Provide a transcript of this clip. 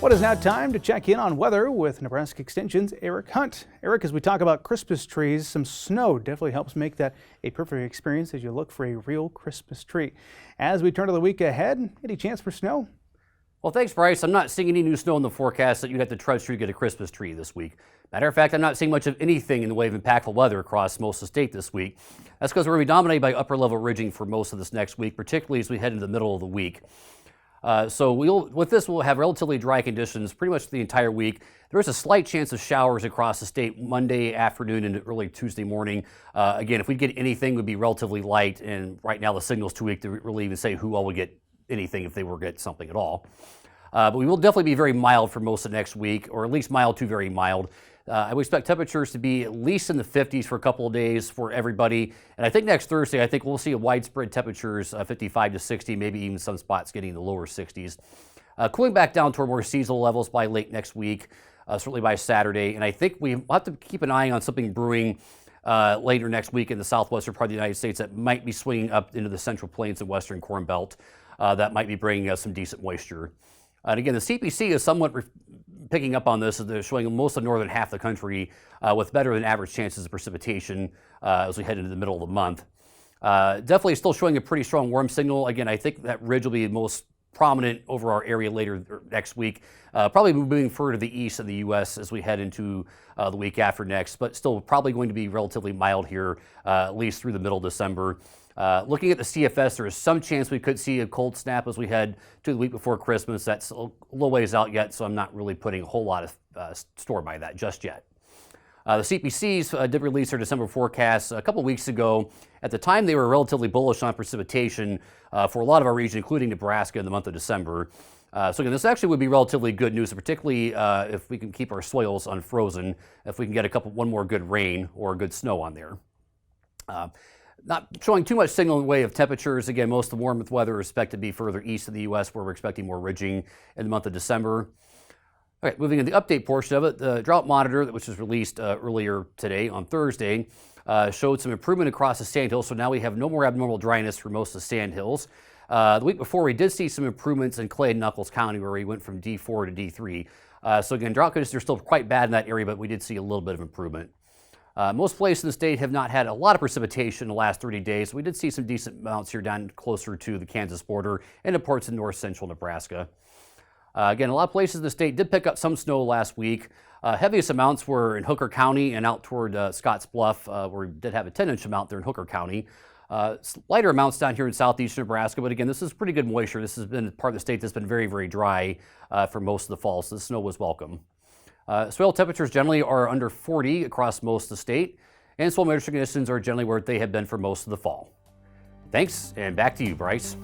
What is now time to check in on weather with Nebraska Extension's Eric Hunt. Eric, as we talk about Christmas trees, some snow definitely helps make that a perfect experience as you look for a real Christmas tree. As we turn to the week ahead, any chance for snow? Well, thanks, Bryce. I'm not seeing any new snow in the forecast that you'd have to trudge through to get a Christmas tree this week. Matter of fact, I'm not seeing much of anything in the way of impactful weather across most of the state this week. That's because we're going to be dominated by upper level ridging for most of this next week, particularly as we head into the middle of the week. With this, we'll have relatively dry conditions pretty much the entire week. There is a slight chance of showers across the state Monday afternoon and early Tuesday morning. Again, if we get anything, it would be relatively light, and right now the signal's too weak to really even say who all would get anything if they were to get something at all. But we will definitely be very mild for most of next week, or at least mild to very mild. I would expect temperatures to be at least in the 50s for a couple of days for everybody. And I think next Thursday, we'll see a widespread temperatures 55 to 60, maybe even some spots getting the lower 60s. Cooling back down toward more seasonal levels by late next week, certainly by Saturday. And I think we'll have to keep an eye on something brewing later next week in the southwestern part of the United States that might be swinging up into the central plains and western Corn Belt. That might be bringing us some decent moisture. And again, the CPC is somewhat picking up on this, as they're showing most of the northern half of the country with better than average chances of precipitation as we head into the middle of the month. Definitely still showing a pretty strong warm signal. Again, I think that ridge will be most prominent over our area later next week, probably moving further to the east of the U.S. as we head into the week after next, but still probably going to be relatively mild here, at least through the middle of December. Looking at the CFS, there is some chance we could see a cold snap as we head to the week before Christmas. That's a little ways out yet, so I'm not really putting a whole lot of store by that just yet. The CPCs did release their December forecast a couple weeks ago. At the time, they were relatively bullish on precipitation for a lot of our region, including Nebraska, in the month of December. So again, this actually would be relatively good news, particularly if we can keep our soils unfrozen, if we can get one more good rain or good snow on there. Not showing too much signal in the way of temperatures. Again, most of the warmth weather is expected to be further east of the U.S., where we're expecting more ridging in the month of December. All right, moving to the update portion of it, the drought monitor, which was released earlier today on Thursday, showed some improvement across the sandhills. So now we have no more abnormal dryness for most of the sandhills. The week before, we did see some improvements in Clay and Knuckles County, where we went from D4 to D3. So again, drought conditions are still quite bad in that area, but we did see a little bit of improvement. Most places in the state have not had a lot of precipitation in the last 30 days. We did see some decent amounts here down closer to the Kansas border and in parts of north central Nebraska. Again, a lot of places in the state did pick up some snow last week. Heaviest amounts were in Hooker County and out toward Scotts Bluff, where we did have a 10-inch amount there in Hooker County. Lighter amounts down here in southeastern Nebraska, but again, this is pretty good moisture. This has been part of the state that's been very, very dry for most of the fall, so the snow was welcome. Soil temperatures generally are under 40 across most of the state, and soil moisture conditions are generally where they have been for most of the fall. Thanks, and back to you, Bryce.